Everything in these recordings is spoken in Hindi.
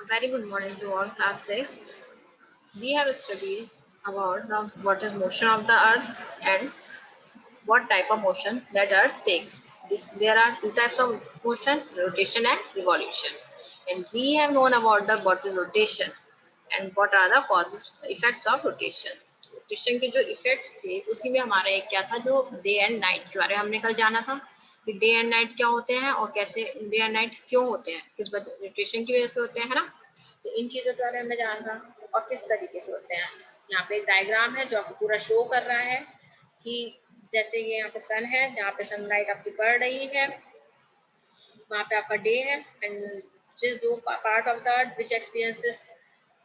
Very good morning to all class 6th. We have studied about what is motion of the earth and what type of motion that earth takes. There are two types of motion, rotation and revolution. And we have known about the what is rotation and what are the causes effects of rotation. Rotation के जो इफेक्ट्स थे उसी में हमारा एक क्या था, जो डे एंड नाइट के बारे में हमने कल जाना था कि डे एंड नाइट क्या होते हैं और कैसे डे एंड नाइट क्यों होते हैं, किस वजह रोटेशन की वजह से होते हैं, है ना। तो इन चीजों के बारे में हमने जाना था और किस तरीके से होते हैं। यहाँ पे एक डायग्राम है जो आपको पूरा शो कर रहा है कि जैसे ये यहाँ पे सन है, जहाँ पे सनलाइट आपकी पड़ रही है वहाँ पे आपका डे है, एंड जो part of the which experiences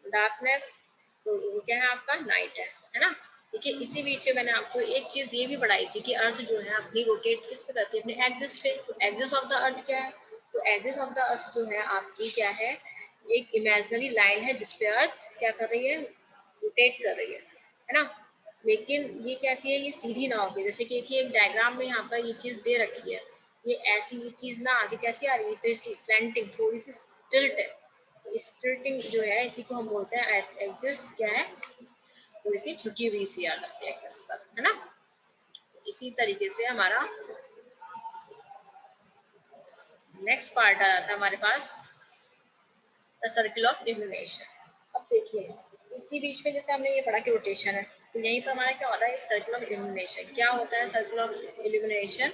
darkness, तो वो क्या है आपका नाइट है ना। देखिए इसी बीच में मैंने आपको एक चीज ये भी पढ़ाई थी कि अर्थ जो है अपनी रोटेट किस पे करती है, अपने एक्सिस पे। तो एक्सिस ऑफ द अर्थ क्या है, तो एक्सिस ऑफ द अर्थ जो है आपकी क्या है, एक इमेजिनरी लाइन है जिसपे अर्थ क्या कर रही है, रोटेट कर रही है ना। लेकिन ये कैसी है, ये सीधी ना होगी। जैसे कि एक डायग्राम में यहाँ पर ये चीज दे रखी है, ये ऐसी ये चीज ना आगे कैसी आ रही है, तो स्लैंटिंग थोड़ी सी स्टिल्ट है। स्टिल्टिंग जो है इसी को हम बोलते हैं एक्सिस क्या है, थोड़ी सी झुकी हुई सी आ जाती है एक्सिस पर, है ना। इसी तरीके से हमारा नेक्स्ट पार्ट आ जाता है हमारे पास द सर्किल ऑफ इल्यूमिनेशन। अब देखिए इसी बीच में जैसे हमने ये पढ़ा कि रोटेशन है, तो यहीं पर हमारा क्या होता है, सर्किल ऑफ इल्यूमिनेशन। क्या होता है circle of illumination?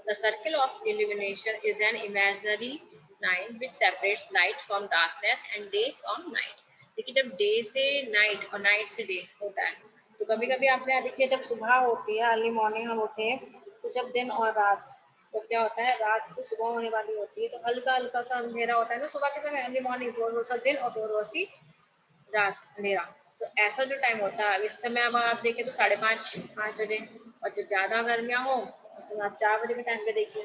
The circle of illumination is an imaginary line which separates light from darkness and day from night. देखिए जब डे से नाइट और नाइट से डे होता है, तो कभी कभी आपने देखिए जब सुबह होती है, अर्ली मॉर्निंग हम उठे, तो जब दिन और रात, तो क्या होता है, रात से सुबह होने वाली होती है तो हल्का हल्का सा अंधेरा होता है ना सुबह के समय, अर्ली मॉर्निंग, थोड़ा सा दिन और थोड़ा सी रात अंधेरा। तो ऐसा जो टाइम होता है, इस समय अब आप देखें तो 5:30 बजे, और जब ज्यादा गर्मियां हो उस समय आप 4 बजे के टाइम पे देखिए,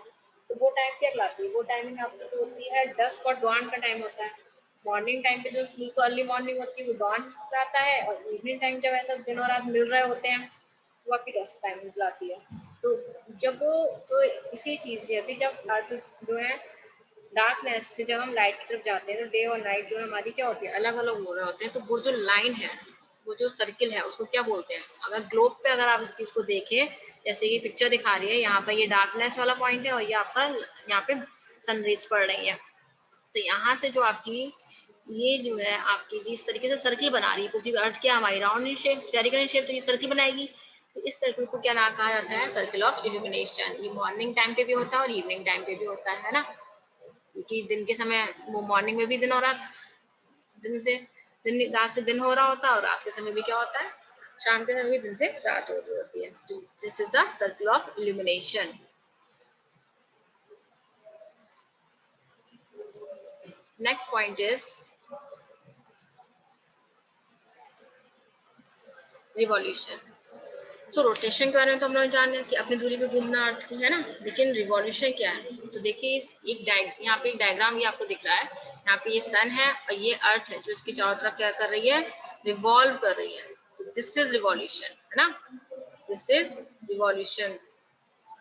तो वो टाइम क्या कहलाती है, वो टाइमिंग आपकी जो होती है डस्क और डॉन का टाइम होता है। मॉर्निंग टाइम पे जो बिल्कुल अर्ली मॉर्निंग होती है वो डॉन कहलाता है, और इवनिंग टाइम जब ऐसा दिन और रात मिल रहे होते हैं वो आपकी डस्क टाइम कहलाती है। तो जब वो तो इसी चीज से होती है, जब अर्थ जो है डार्कनेस से जब हम लाइट की तरफ जाते हैं तो डे और नाइट जो है हमारी क्या होती है, अलग अलग हो रहे होते हैं। तो वो जो लाइन है, वो जो सर्किल है उसको क्या बोलते हैं। अगर ग्लोब पे अगर आप इस चीज को देखें, जैसे ये पिक्चर दिखा रही है, यहाँ पर ये डार्कनेस वाला पॉइंट है और ये आपका यहाँ पे सनरेज पड़ रही है। तो यहाँ से जो आपकी ये जो है आपकी जिस तरीके से सर्किल बना रही है, क्योंकि अर्थ क्या हमारी round in shape, spherical in shape, तो ये सर्किल बनाएगी। तो इस सर्किल को क्या नाम कहा जाता है, सर्किल ऑफ इल्यूमिनेशन। ये मॉर्निंग टाइम पे भी होता है और इवनिंग टाइम पे भी होता है ना। क्योंकि दिन के समय वो मॉर्निंग में भी दिन हो रहा था, दिन से दिन, रात से दिन हो रहा होता है, और रात के समय भी क्या होता है, शाम के समय भी दिन से रात हो रही होती है। तो this is the circle of illumination. Next point is revolution. तो रोटेशन के बारे में तो हम लोग जान रहे हैं कि अपनी दूरी पे घूमना अर्थ की, है ना। लेकिन रिवॉल्यूशन क्या है, तो देखिए यहाँ पे एक डायग्राम ये आपको दिख रहा है। यहाँ पे ये सन है और ये अर्थ है जो इसकी चारों तरफ क्या कर रही है, रिवॉल्व कर रही है। तो दिस इज रिवॉल्यूशन, है ना, this is revolution.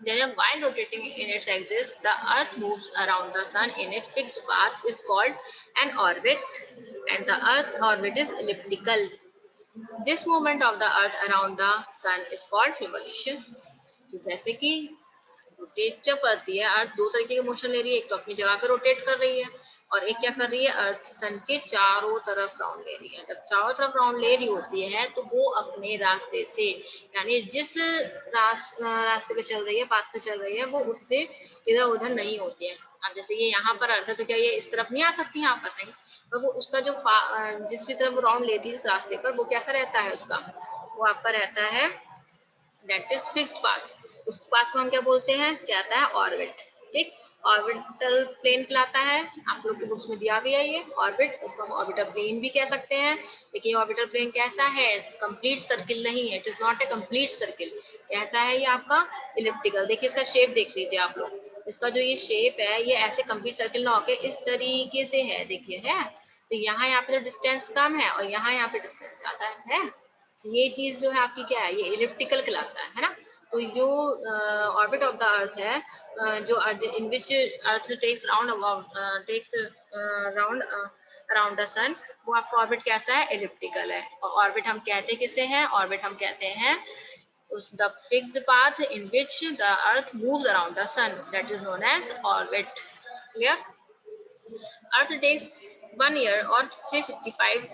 Then while rotating in its axis, the earth moves around the sun in a fixed path is called an orbit, and the earth's orbit is elliptical. This movement of the earth around the sun is called revolution. तो जैसे कि रोटेट जब करती है अर्थ, दो तरीके के मोशन ले रही है, एक तो अपनी जगह पे रोटेट कर रही है और एक क्या कर रही है, अर्थ सन के चारों तरफ राउंड ले रही है। जब चारों तरफ राउंड ले रही होती है तो वो अपने रास्ते से, यानी जिस रास्ते पे चल रही है, पाथ पे चल रही है, वो उससे इधर उधर नहीं होती है। अब जैसे ये यहाँ पर अर्थ है तो क्या ये इस तरफ नहीं आ सकती, यहाँ पर नहीं, पर वो उसका जो जिस भी तरफ राउंड लेती है जिस रास्ते पर, वो कैसा रहता है उसका, वो आपका रहता है दैट इज फिक्स्ड पाथ। उस पाथ को हम क्या बोलते हैं, कहता है ऑर्बिट। ठीक, ऑर्बिटल प्लेन कहलाता है, आप लोग के बुक्स में दिया भी है ये ऑर्बिट, उसको हम ऑर्बिटल प्लेन भी कह सकते हैं। लेकिन ऑर्बिटल प्लेन कैसा है, कंप्लीट सर्किल नहीं है, it is not a complete circle. कैसा है ये आपका, इलिप्टिकल। देखिए इसका शेप देख लीजिए आप लोग, इसका जो ये शेप है ये ऐसे कंप्लीट सर्किल ना होकर इस तरीके से है, देखिए है। तो यहाँ पे तो डिस्टेंस कम है और यहाँ पे डिस्टेंस ज्यादा है। ये चीज जो है आपकी क्या है, ये इलिप्टिकल कहलाता है ना। तो जो ऑर्बिट ऑफ द अर्थ है, जो in which earth takes round about takes round around the sun, वो आपका ऑर्बिट कैसा है, एलिप्टिकल है। और ऑर्बिट हम कहते किसे हैं, ऑर्बिट हम कहते हैं उस the fixed path in which the earth moves around the sun, that is known as orbit. Clear? Earth takes 1 year or 365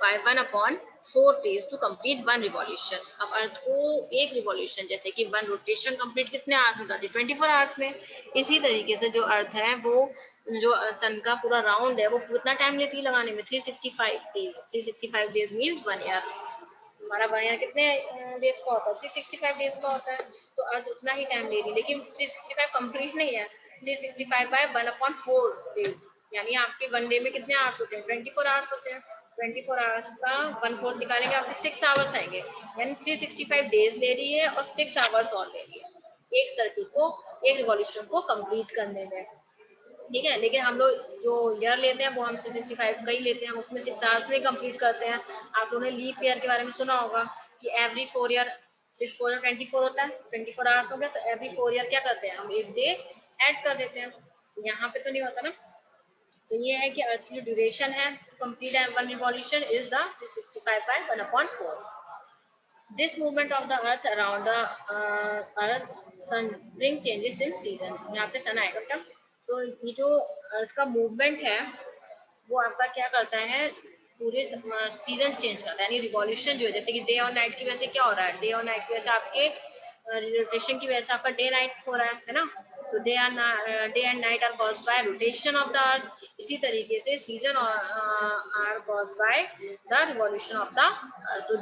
by 1/4 days to complete 1 revolution। अब अर्थ को एक रिवॉल्यूशन जैसे कि 1 रोटेशन कंप्लीट कितने आवर्स में करती है, 24 आवर्स में। इसी तरीके से जो अर्थ है वो जो सन का पूरा राउंड है वो कितना टाइम लेती है लगाने में, 365 डेज। 365 days means 1 year। हमारा 1 year कितने डेज का होता है, 365 डेज का होता है। तो अर्थ उतना ही टाइम ले रही है, लेकिन 365 कंप्लीट नहीं है, 365 बाय 1/4 डेज, यानी आपके 1 डे में कितने आवर्स होते हैं, 24 आवर्स होते हैं। 24 आवर्स का 1/4 निकालेंगे, आपके 6 आवर्स आएंगे, यानी 365 डेज ले रही है और 6 आवर्स और ले रही है एक सर्किल को, एक रिवॉल्यूशन को कंप्लीट करने में। ठीक है, लेकिन हम लोग जो ईयर लेते हैं वो हम 365 का ही लेते हैं, उसमें 6 आवर्स में कंप्लीट करते हैं। आप लोगों ने लीप ईयर के बारे में सुना होगा कि एवरी 4 ईयर 6 4 24 होता है, 24 आवर्स हो गया, तो एवरी 4 ईयर क्या करते हैं, हम एक डे ऐड कर देते हैं। यहाँ पे तो नहीं होता ना। तो ये है कि अर्थ की जो ड्यूरेशन है कंप्लीट है 1 revolution is the 365 by 1/4। This movement of the earth around the earth sun bring changes in season। यहाँ पे सन आएगा क्या, तो ये जो अर्थ का मूवमेंट है वो आपका क्या करता है, पूरे सीजन चेंज करता है, यानी रिवॉल्यूशन जो है, जैसे कि डे और नाइट की वजह से क्या हो रहा है, डे और नाइट की वजह से आपके रोटेशन की वजह से आपका डे नाइट हो रहा है ना। तो day and night are caused by rotation of the earth. इसी तरीके से season are caused by the revolution of the earth.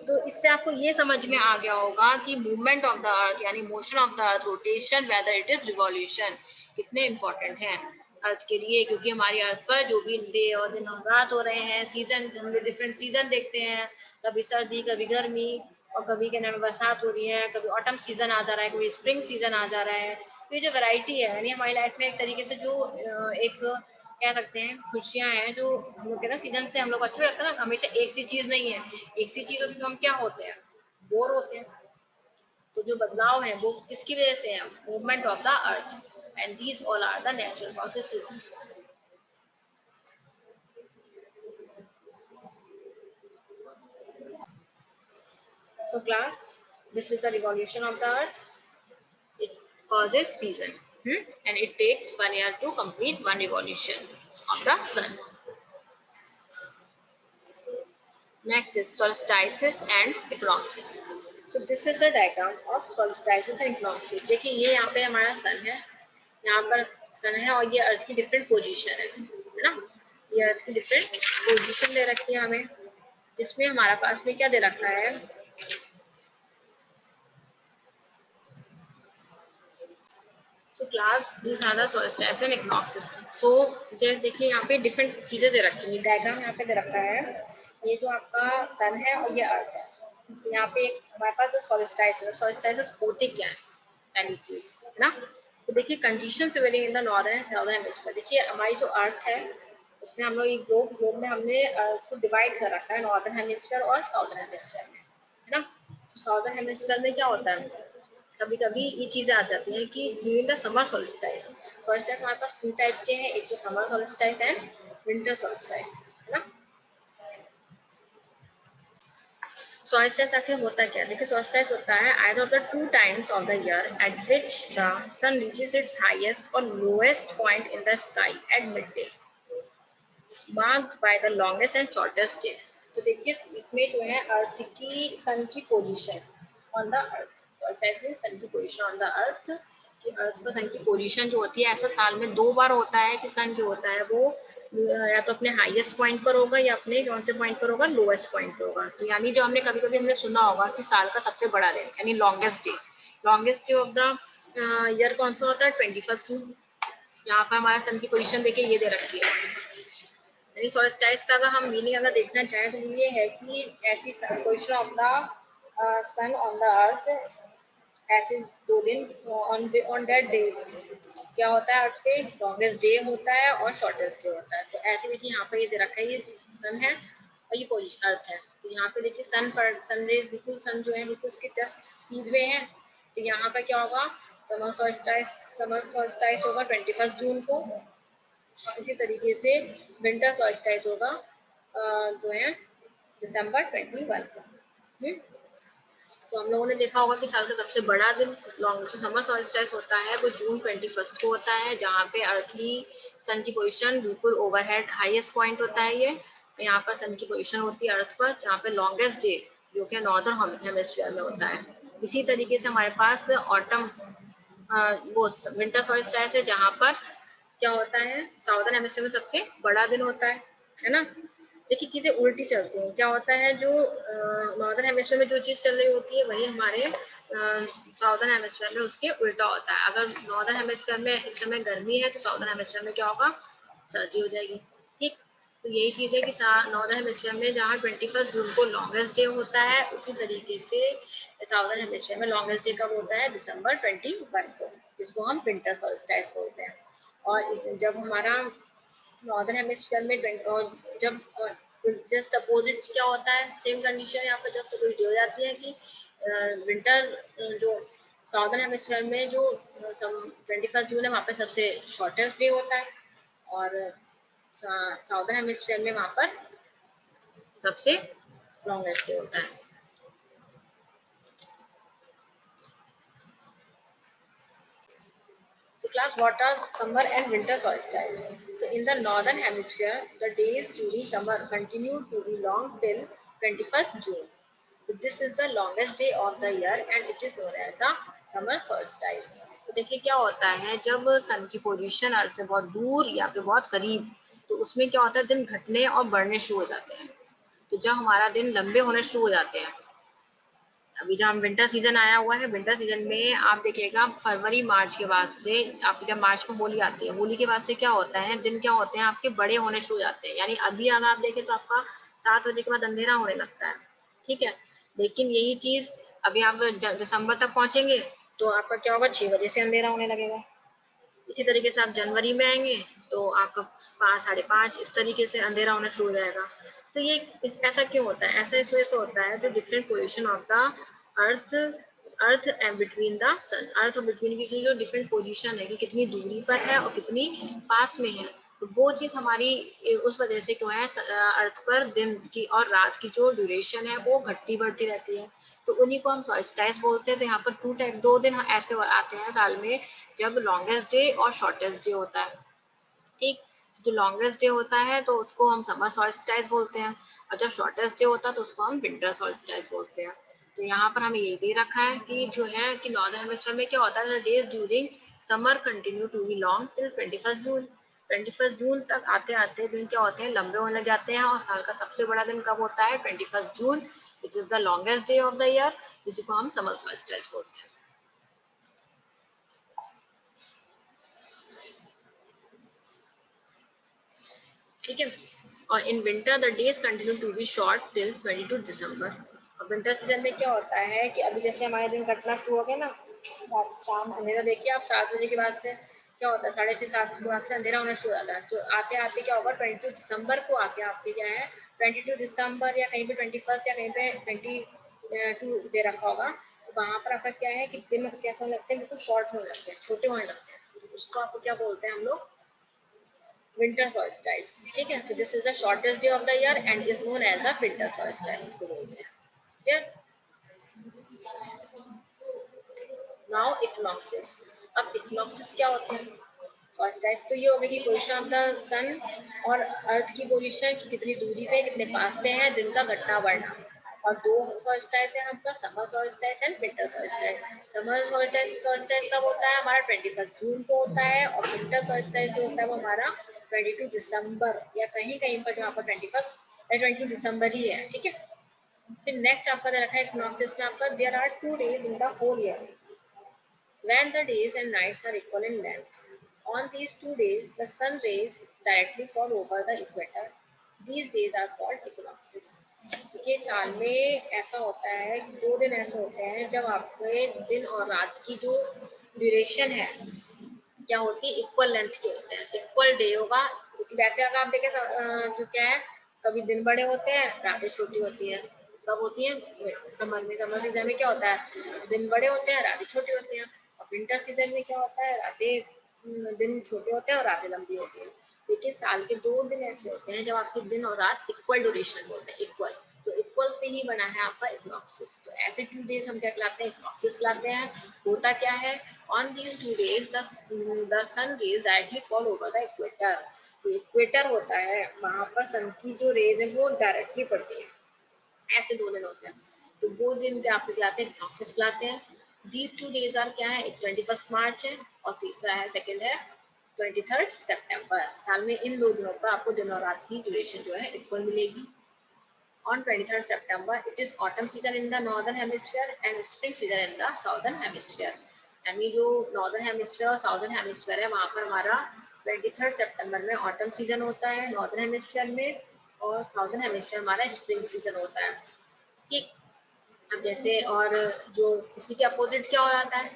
तो इससे आपको ये समझ में आ गया होगा कि मूवमेंट ऑफ द अर्थ यानी motion of the earth, rotation, whether it is revolution, कितने इंपॉर्टेंट है अर्थ के लिए। क्योंकि हमारी अर्थ पर जो भी डे और दिन और रात हो रहे हैं, सीजन, हम लोग डिफरेंट सीजन देखते हैं, कभी सर्दी, कभी गर्मी, और कभी के नाम बरसात हो रही है, कभी ऑटम सीजन आ जा रहा है, कभी स्प्रिंग सीजन आ जा रहा है। तो ये जो वैरायटी है यानी हमारी लाइफ में एक तरीके से जो एक कह सकते हैं खुशियां हैं, जो हम लोग कहते हैं सीजन से हम लोग अच्छा लगता है ना, हमेशा एक सी चीज नहीं है। एक सी चीज होती तो हम क्या होते हैं, बोर होते हैं। तो जो बदलाव है वो किसकी वजह से है, movement of the earth, and these all are the natural processes. So class, this is the revolution of the earth. It causes season, and it takes 1 year to complete 1 revolution of the sun. Next is solstices and equinoxes. So this is the diagram of solstices and equinoxes। देखिए ये यहाँ पे हमारा सन है, यहाँ पर सन है और ये अर्थ की डिफरेंट पोजीशन है ना। ये अर्थ की डिफरेंट पोजीशन दे रखी है हमें, जिसमें हमारा पास में क्या दे रखा है, So class, these are the solstices and equinoxes। So देखिए यहाँ पे डिफरेंट चीजें दे रखी है, डायग्राम यहाँ पे दे रखा है। ये जो आपका सन है और ये अर्थ है, तो यहाँ पे हमारे पास जो सोलिस्टाइसेस होते क्या है, पहली चीज है ना। तो देखिए condition prevailing in the northern southern hemisphere. देखिए हमारी जो अर्थ है उसमें हम लोग एक ग्लोब में हमने अर्थ को डिवाइड कर रखा है नॉर्दर्न हेमिस्फीयर और साउदर्न हेमिस्फीयर में, है ना। साउदर्न हेमिस्फीयर में क्या होता है, कभी कभी ये चीजें आ जाती हैं कि ड्यूरिंग द समर सोलिस्टाइस। सोलिस्टाइस हमारे पास 2 टाइप के हैं, एक तो समर सोलिस्टाइस एंड विंटर सोलिस्टाइस, है ना। सोलिस्टाइस आखिर होता क्या है, देखिए सोलिस्टाइस होता है either of the 2 times of the year at which the sun reaches its highest और lowest point in the sky at midday, marked by the longest and shortest day. तो देखिए इसमें जो है अर्थ की सन की position on the earth, solstice means sun की पोजीशन ऑन द अर्थ, कि अर्थ पर सन की पोजीशन जो होती है, ऐसा साल में 2 बार होता है कि सन जो होता है वो या तो अपने हाईएस्ट पॉइंट पर होगा या अपने कौन से पॉइंट पर होगा, लोएस्ट पॉइंट पर होगा। तो यानी जो हमने कभी कभी हमने सुना होगा कि साल का सबसे बड़ा दिन यानी longest day of the year कौन सा होता है, 21 जून। यहाँ पर हमारा सन की पोजीशन देखिए ये दे रखी है। यानी सोलिस्टाइस का अगर हम मीनिंग अगर देखना चाहें तो ये है कि ऐसी position of the sun on the earth, ऐसे 2 दिन ऑन दैट डेज क्या होता है, अर्थ पे लॉन्गेस्ट डे होता है और शॉर्टेस्ट डे होता है। तो ऐसे देखिए यहाँ पे ये दे रखा है, ये सन है और ये पोजीशन अर्थ है। तो यहाँ पे देखिए सन पर सन रेज बिल्कुल सन जो है बिल्कुल उसके जस्ट सीधे हैं। तो यहाँ पर क्या होगा, समर सोल्स्टाइस होगा 21 जून को, और इसी तरीके से विंटर सॉल्स्टिस होगा जो है दिसंबर 21 को। तो हम लोगों ने देखा होगा कि साल का सबसे बड़ा दिन लॉन्ग जो समर सॉल्स्टिस होता है वो जून 21 को होता है, जहाँ पे अर्थ की सन की पोजीशन बिल्कुल ओवरहेड हाईएस्ट पॉइंट होता है ये। यहाँ पर सन की पोजीशन होती है अर्थ पर, जहाँ पे लॉन्गेस्ट डे जो कि नॉर्दर्न हेमिस्फीयर में होता है। इसी तरीके से हमारे पास ऑटम वो विंटर सॉल्स्टिस है, जहाँ पर क्या होता है साउदर्न हेमिस्फीयर में सबसे बड़ा दिन होता है ना। देखिए चीजें उल्टी चलती हैं, क्या होता है जो नॉर्दर्न हेमिस्फीयर में जो चीज चल रही होती है वही हमारे साउदर्न हेमिस्फीयर में उसके उल्टा होता है। अगर नॉर्दर्न हेमिस्फीयर में इस समय गर्मी है तो साउदर्न हेमिस्फीयर में क्या होगा, सर्दी हो जाएगी। ठीक, तो यही चीज है कि नॉर्दर्न हेमिस्फीयर में जहाँ 21 जून को लॉन्गेस्ट डे होता है, उसी तरीके से साउदर्न हेमिस्फीयर में लॉन्गेस्ट डे कब होता है, दिसंबर 21 को, जिसको हम विंटर सॉल्स्टिस बोलते हैं। और जब हमारा नॉर्दर्न हेमिस्फीयर में और जब जस्ट अपोजिट क्या होता है, सेम कंडीशन यहाँ पर जस्ट अपोजिट हो जाती है कि विंटर जो साउदर्न हेमिस्फीयर में जो 21 जून है वहाँ पे सबसे शॉर्टेस्ट डे होता है, और साउदर्न हेमिस्फीयर में वहाँ पर सबसे लॉन्गेस्ट डे होता है। So class, what are summer and winter solstice? So in the northern hemisphere, the days during summer continue to be long till 21st June. So this is the longest day of the year and it is known as the summer solstice. तो देखिए क्या होता है, जब सन की पोजीशन अर्थ से बहुत दूर या फिर बहुत करीब, तो उसमें क्या होता है दिन घटने और बढ़ने शुरू हो जाते हैं। तो जब हमारा दिन लंबे होने शुरू हो जाते हैं, अभी जब विंटर सीजन आया हुआ है, विंटर सीजन में आप देखिएगा फरवरी मार्च के बाद से, आपकी जब मार्च में होली आती है, होली के बाद से क्या होता है दिन क्या होते हैं आपके बड़े होने शुरू हो जाते हैं। यानी अभी अगर आप देखें तो आपका 7 बजे के बाद अंधेरा होने लगता है, ठीक है। लेकिन यही चीज अभी आप दिसंबर तक पहुंचेंगे तो आपका क्या होगा, 6 बजे से अंधेरा होने लगेगा। इसी तरीके से आप जनवरी में आएंगे तो आपका 5, 5:30 इस तरीके से अंधेरा होना शुरू हो जाएगा। तो ये ऐसा क्यों होता है, ऐसा इस वजह से होता है जो different position of the earth earth and between the sun, earth और बिटवीन की जो डिफरेंट पोजीशन है कि कितनी दूरी पर है और कितनी पास में है, तो वो चीज हमारी उस वजह से क्यों है अर्थ पर दिन की और रात की जो ड्यूरेशन है वो घटती बढ़ती रहती है। तो उन्हीं को हम सॉल्स्टिस बोलते हैं। तो यहाँ पर 2 दिन ऐसे आते हैं साल में जब लॉन्गेस्ट डे और शॉर्टेस्ट डे होता है। ठीक, जो लॉन्गेस्ट डे होता है तो उसको हम समर सॉल्स्टिस बोलते हैं, और जब शॉर्टेस्ट डे होता है तो उसको हम विंटर सॉल्स्टिस बोलते हैं। तो यहाँ पर हमें यही दे रखा है कि जो है कि नॉर्दर्न हेमिस्फीयर में क्या होता है, days during summer continue to be long till 21 June. 21 जून तक आते आते दिन क्या होते हैं, लंबे होने जाते हैं, और साल का सबसे बड़ा दिन कब होता है, 21 June, which is the longest day of the year, जिसी को हम समर सॉल्स्टिस बोलते हैं। ठीक है। और in winter the days continue to be short till 22 December. और विंटर सीजन में क्या होता है कि अभी जैसे हमारे दिन कटना शुरू हो गए ना, रात शाम अंधेरा देखिए आप 7 बजे के बाद से क्या होता है, 6:30 7 के बाद से अंधेरा होना शुरू हो जाता है। तो आते आते क्या होगा, 22 दिसंबर को आके आपके क्या है 22 दिसंबर या कहीं पे 21 या कहीं पे 22 दे रखा होगा, तो वहां पर आपका क्या है कि दिन कैसे होने लगते हैं, बिल्कुल शॉर्ट होने लगते हैं, छोटे होने लगते हैं। उसको आपको क्या बोलते हैं हम लोग, विंटर सॉल्स्टिस। ठीक है, so this is the shortest day of the year and is known as the winter solstice इसको बोलते हैं। clear? now equinoxes। अब इक्विनॉक्सेस क्या होते हैं, सॉल्स्टिस तो ये हो गया कि पोजीशन ऑफ द सन और अर्थ की पोजीशन की कितनी दूरी पे कितने पास पे है, दिन का घटना बढ़ना। और 2 सॉल्स्टिस है आपका, summer solstice and winter solstice. Summer solstice कब होता है हमारा, 21 जून को होता है, और विंटर सॉल्स्टिस जो होता है वो हमारा 22 दिसंबर या कहीं कहीं पर जहाँ पर 22 दिसंबर ही है। ठीक है, फिर नेक्स्ट आपका दे रखा है इक्विनॉक्सेस में आपका, there are 2 days in the whole year when the days and nights are equal in length. On these 2 days, the sun rays directly fall over the equator. These days are called equinoxes. देखिए साल में ऐसा होता है कि 2 दिन ऐसे होते हैं जब आपके दिन और रात की जो ड्यूरेशन है क्या होती है, इक्वल लेंथ के होते हैं, इक्वल डे होगा। क्योंकि वैसे अगर आप देखें जो क्या है, कभी दिन बड़े होते हैं रातें छोटी होती है। कब होती है, समर में, समर सीजन में क्या होता है, दिन बड़े होते हैं रातें छोटी होती हैं। और विंटर सीजन में क्या होता है, रातें दिन छोटे होते हैं और रातें लंबी होती हैं। लेकिन साल के 2 दिन ऐसे होते हैं जब आपके दिन और रात इक्वल ड्यूरेशन में होते हैं, इक्वल। तो इक्वल से ही बना है आपका इक्नॉक्सिस। तो ऐसे 2 डेज हम क्या कहलाते हैं, इक्नॉक्सिस कहलाते हैं। होता क्या है, on these 2 days the sun rays directly fall over the equator. तो इक्वेटर होता है, वहां पर सन की जो रेज है वो डायरेक्टली पड़ती है। ऐसे 2 दिन होते हैं, तो वो दिन क्या आपके कहलाते हैं, इक्नॉक्सिस कहलाते हैं। दीज 2 डेज आर क्या है, एक 21 मार्च है और तीसरा है, सेकेंड है 23 सितंबर। साल में इन 2 दिनों पर आपको दिन और रात की ड्यूरेशन जो है इक्वल मिलेगी। On 23rd September, it is autumn season in the northern hemisphere and spring season in the southern hemisphere. यानी जो नॉर्दर्न हेमिस्फीयर और साउदर्न हेमिस्फीयर है वहाँ पर हमारा 23 सितंबर में ऑटम सीजन होता है नॉर्दर्न हेमिस्फीयर में, और साउदर्न हेमिस्फीयर हमारा स्प्रिंग सीजन होता है। ठीक। अब जैसे और जो इसी के अपोजिट क्या हो जाता है,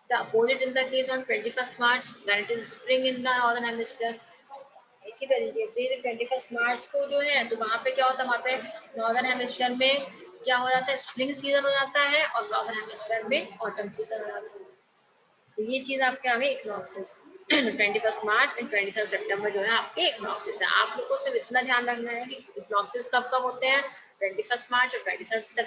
the opposite in the case on 21 March when it is spring in the northern hemisphere. इसी तरीके से 21 मार्च को जो है तो वहाँ पे क्या होता है, वहाँ पे नॉर्दर्न हेमिस्फीयर में क्या हो जाता है, स्प्रिंग सीजन हो जाता है और साउदर्न हेमिस्फीयर में ऑटम सीजन हो जाता है। तो ये चीज आपके आ गई इक्नॉक्सिस। 21 मार्च एंड 23 सितंबर जो है आपके इक्नॉक्सिस है। आप लोगों को सिर्फ इतना ध्यान रखना है कि इक्नॉक्सिस कब कब होते हैं, 21 मार्च और 23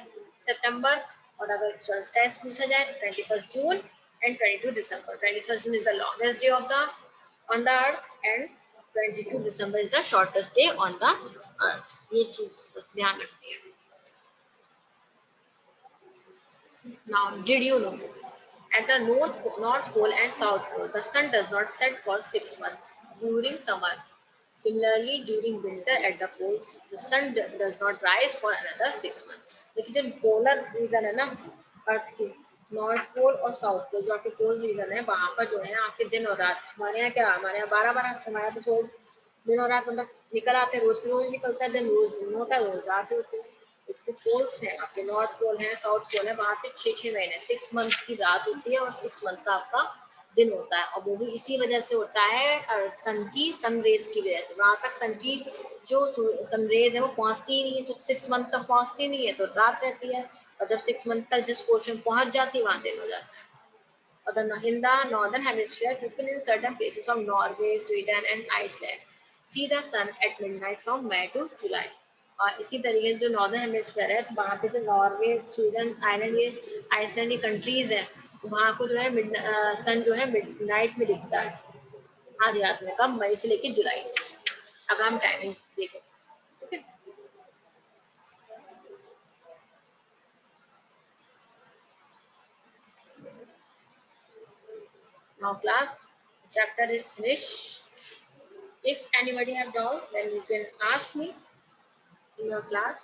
सितंबर। और अगर सॉल्स्टिस पूछा जाए तो 21 June and 22 December. 21 June is the longest day of the on the earth and 22 December is the shortest day on the earth. ये चीज बस ध्यान रखनी है। Now, did you know? At the North Pole and South Pole, the sun does not set for 6 months during summer. Similarly, during winter at the poles, the sun does not rise for another 6 months. देखिए जो पोलर रीजन है ना अर्थ की, नॉर्थ पोल और साउथ पोल, जो आपके पोल रीजन है वहां पर जो है आपके दिन और रात, हमारे यहाँ क्या, हमारे यहाँ 12-12, हमारे यहाँ तो दिन और रात मतलब निकल आते हैं, रोज के रोज निकलता है दिन, रोज दिन होता है, रोज रात होती है। जो पोल्स हैं आपके, नॉर्थ पोल है, साउथ पोल है, वहाँ पे 6-6 महीने, 6 मंथ की रात होती है और 6 मंथ का आपका दिन होता है। और वो भी इसी वजह से होता है सन की सन रेज की वजह से। वहां तक सन की जो सन रेज है वो पहुंचती ही नहीं है, तो 6 मंथ तक पहुंचती नहीं है तो रात रहती है, और जब 6 मंथ तक जिस पोर्शन पहुंच जाती है वहां दिन हो जाता है। और in the northern hemisphere, people in certain places of Norway, Sweden and Iceland see the sun at midnight from May to July. और इसी तरीके से जो नॉर्दर्न हेमिस्फीयर है तो वहाँ पे जो नॉर्वे, स्वीडन, आइलैंड, ये आइसलैंड की कंट्रीज है, वहाँ को जो है सन जो है मिडनाइट में दिखता है, आधी रात में, कब, मई से लेके जुलाई। अगर हम टाइमिंग देखें, ठीक है। Now class, chapter is finished. If anybody have doubt, then you can ask me in your class.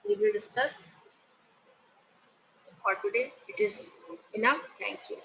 We will discuss. For today, it is enough. Thank you.